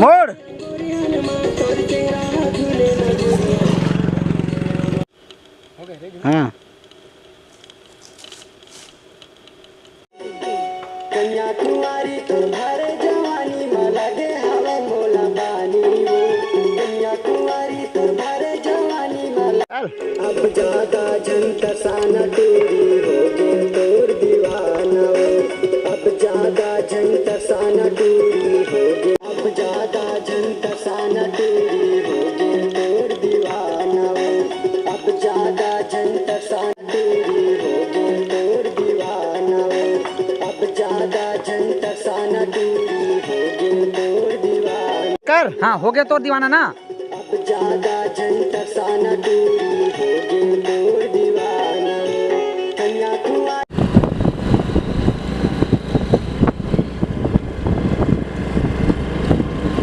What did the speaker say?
मोड़। हाँ कन्याकुमारी तो भर जवानी मला दे हवा मोला बानी वो कन्याकुमारी तो भर जवानी मला अब ज्यादा जनता साना टूरी हो गए तोर दीवाना वो अब ज्यादा जनता साना टूरी हो गए अब ज्यादा जनता साना टूरी हो गए तोर दीवाना वो अब ज्यादा जनता साना टूरी हो गए तोर दीवाना वो अब ज्यादा जनता साना टूरी हो गए तोर दीवाना कर। हाँ हो गया तो दीवाना ना। अब ज्यादा जनता साना टूरी हो गए तोर